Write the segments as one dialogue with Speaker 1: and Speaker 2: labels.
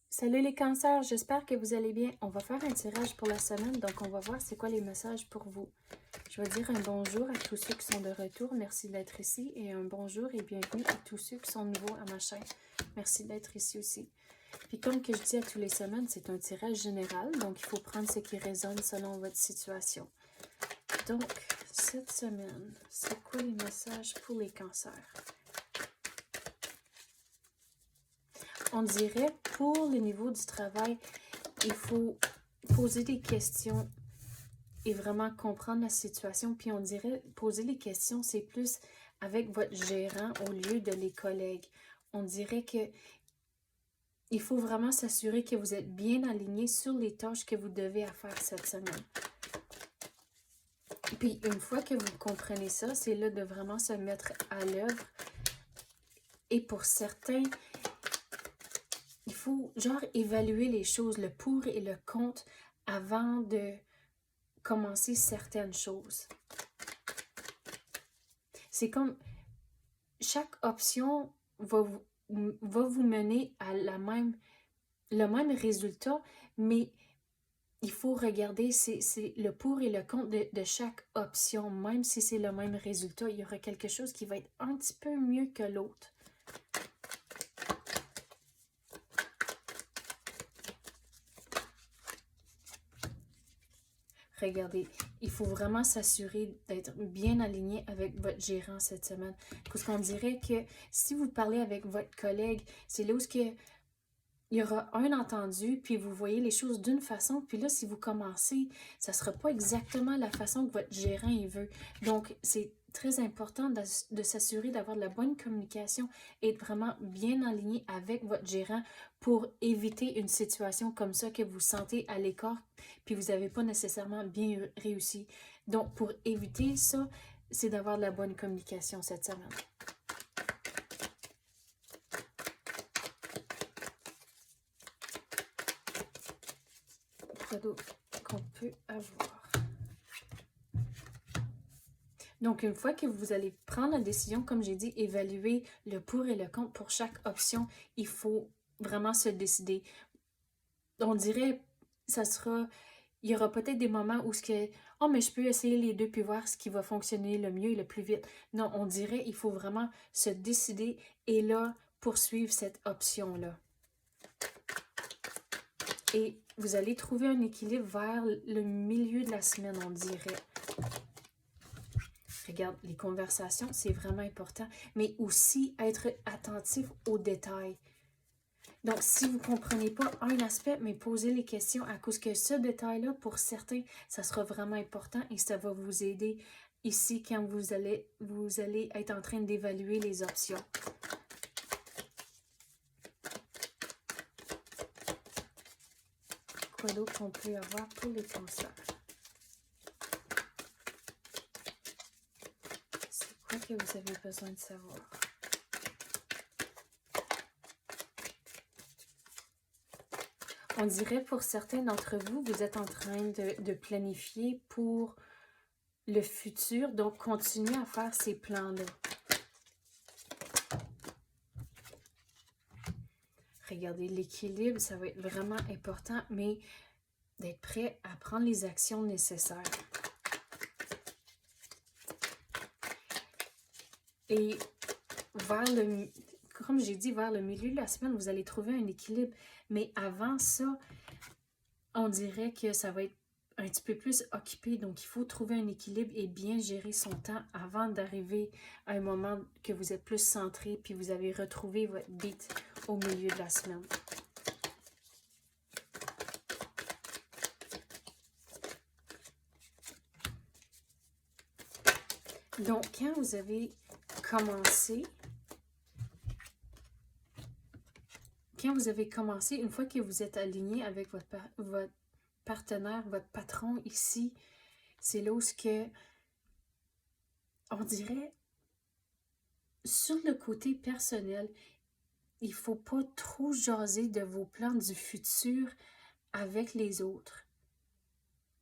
Speaker 1: Salut les cancers, j'espère que vous allez bien. On va faire un tirage pour la semaine, donc on va voir c'est quoi les messages pour vous. Je vais dire un bonjour à tous ceux qui sont de retour, merci d'être ici, et un bonjour et bienvenue à tous ceux qui sont nouveaux à ma chaîne. Merci d'être ici aussi. Puis comme que je dis à tous les semaines, c'est un tirage général, donc il faut prendre ce qui résonne selon votre situation. Donc, cette semaine, c'est quoi les messages pour les cancers? On dirait, pour le niveau du travail, il faut poser des questions et vraiment comprendre la situation. Puis on dirait, poser les questions, c'est plus avec votre gérant au lieu de les collègues. On dirait que il faut vraiment s'assurer que vous êtes bien aligné sur les tâches que vous devez faire cette semaine. Puis une fois que vous comprenez ça, c'est là de vraiment se mettre à l'œuvre. Et pour certains, il faut genre évaluer les choses, le pour et le contre, avant de commencer certaines choses. C'est comme chaque option va vous mener à le même résultat, mais il faut regarder c'est le pour et le contre de chaque option. Même si c'est le même résultat, il y aura quelque chose qui va être un petit peu mieux que l'autre. Regardez, il faut vraiment s'assurer d'être bien aligné avec votre gérant cette semaine. Parce qu'on dirait que si vous parlez avec votre collègue, c'est là où il y aura un entendu, puis vous voyez les choses d'une façon, puis là, si vous commencez, ça ne sera pas exactement la façon que votre gérant il veut. Donc, c'est très important de s'assurer d'avoir de la bonne communication et de vraiment bien aligné avec votre gérant pour éviter une situation comme ça que vous sentez à l'écart, puis vous n'avez pas nécessairement bien réussi. Donc, pour éviter ça, c'est d'avoir de la bonne communication cette semaine. Quoi d'autre qu'on peut avoir? Donc, une fois que vous allez prendre la décision, comme j'ai dit, évaluer le pour et le contre pour chaque option, il faut vraiment se décider. On dirait, il y aura peut-être des moments où oh, mais je peux essayer les deux puis voir ce qui va fonctionner le mieux et le plus vite. Non, on dirait, il faut vraiment se décider et là, poursuivre cette option-là. Et vous allez trouver un équilibre vers le milieu de la semaine, on dirait. Regarde, les conversations, c'est vraiment important, mais aussi être attentif aux détails. Donc, si vous ne comprenez pas un aspect, mais posez les questions à cause que ce détail-là, pour certains, ça sera vraiment important et ça va vous aider ici quand vous allez être en train d'évaluer les options. Quoi d'autre qu'on peut avoir pour les cancers? C'est quoi que vous avez besoin de savoir? On dirait pour certains d'entre vous, vous êtes en train de planifier pour le futur, donc continuez à faire ces plans-là. Regardez, l'équilibre, ça va être vraiment important, mais d'être prêt à prendre les actions nécessaires. Et comme j'ai dit, vers le milieu de la semaine, vous allez trouver un équilibre. Mais avant ça, on dirait que ça va être un petit peu plus occupé. Donc, il faut trouver un équilibre et bien gérer son temps avant d'arriver à un moment que vous êtes plus centré puis vous avez retrouvé votre beat au milieu de la semaine. Donc, quand vous avez commencé, une fois que vous êtes aligné avec votre partenaire, votre patron ici, c'est là où on dirait, sur le côté personnel, il ne faut pas trop jaser de vos plans du futur avec les autres.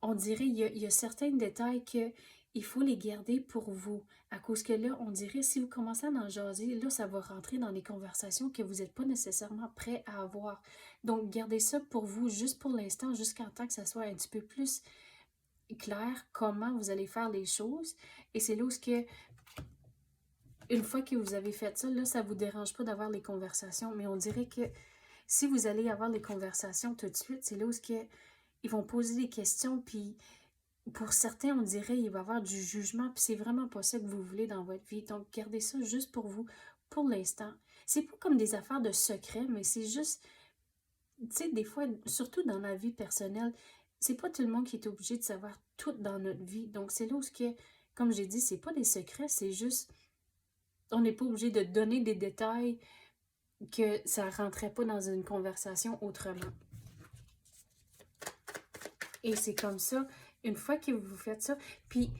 Speaker 1: On dirait, il y a certains détails qu'il il faut les garder pour vous. À cause que là, on dirait, si vous commencez à en jaser, là, ça va rentrer dans des conversations que vous n'êtes pas nécessairement prêt à avoir. Donc, gardez ça pour vous, juste pour l'instant, jusqu'à temps que ça soit un petit peu plus clair comment vous allez faire les choses. Et c'est là où une fois que vous avez fait ça, là, ça ne vous dérange pas d'avoir les conversations, mais on dirait que si vous allez avoir les conversations tout de suite, c'est là où ils vont poser des questions, puis pour certains, on dirait il va y avoir du jugement, puis c'est vraiment pas ça que vous voulez dans votre vie. Donc, gardez ça juste pour vous, pour l'instant. C'est pas comme des affaires de secret, mais c'est juste, tu sais, des fois, surtout dans la vie personnelle, c'est pas tout le monde qui est obligé de savoir tout dans notre vie. Donc, c'est là où comme j'ai dit, c'est pas des secrets, c'est juste, on n'est pas obligé de donner des détails que ça rentrait pas dans une conversation autrement. Et c'est comme ça, une fois que vous faites ça, puis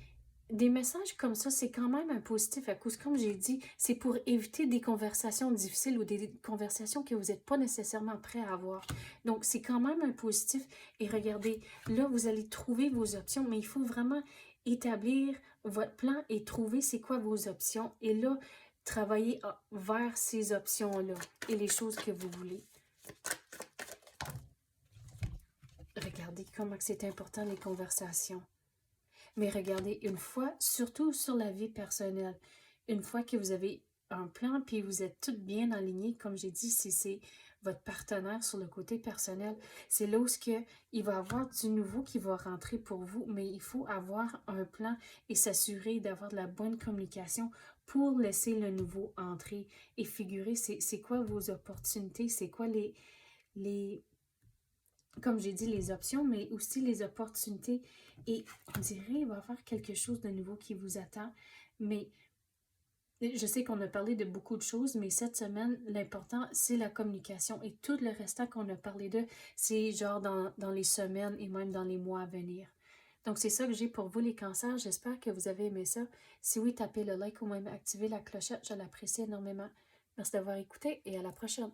Speaker 1: des messages comme ça, c'est quand même un positif à cause, comme j'ai dit, c'est pour éviter des conversations difficiles ou des conversations que vous n'êtes pas nécessairement prêt à avoir. Donc, c'est quand même un positif. Et regardez, là, vous allez trouver vos options, mais il faut vraiment établir votre plan et trouver c'est quoi vos options. Et là, travailler vers ces options-là et les choses que vous voulez. Regardez comment c'est important les conversations. Mais regardez, une fois, surtout sur la vie personnelle, une fois que vous avez un plan puis vous êtes toutes bien alignées, comme j'ai dit, si c'est votre partenaire sur le côté personnel, c'est là où il va y avoir du nouveau qui va rentrer pour vous, mais il faut avoir un plan et s'assurer d'avoir de la bonne communication pour laisser le nouveau entrer et figurer c'est quoi vos opportunités, c'est quoi les comme j'ai dit, les options, mais aussi les opportunités. Et on dirait qu'il va y avoir quelque chose de nouveau qui vous attend. Mais je sais qu'on a parlé de beaucoup de choses, mais cette semaine, l'important, c'est la communication. Et tout le restant qu'on a parlé de, c'est genre dans les semaines et même dans les mois à venir. Donc, c'est ça que j'ai pour vous, les cancers. J'espère que vous avez aimé ça. Si oui, tapez le like ou même activez la clochette. Je l'apprécie énormément. Merci d'avoir écouté et à la prochaine.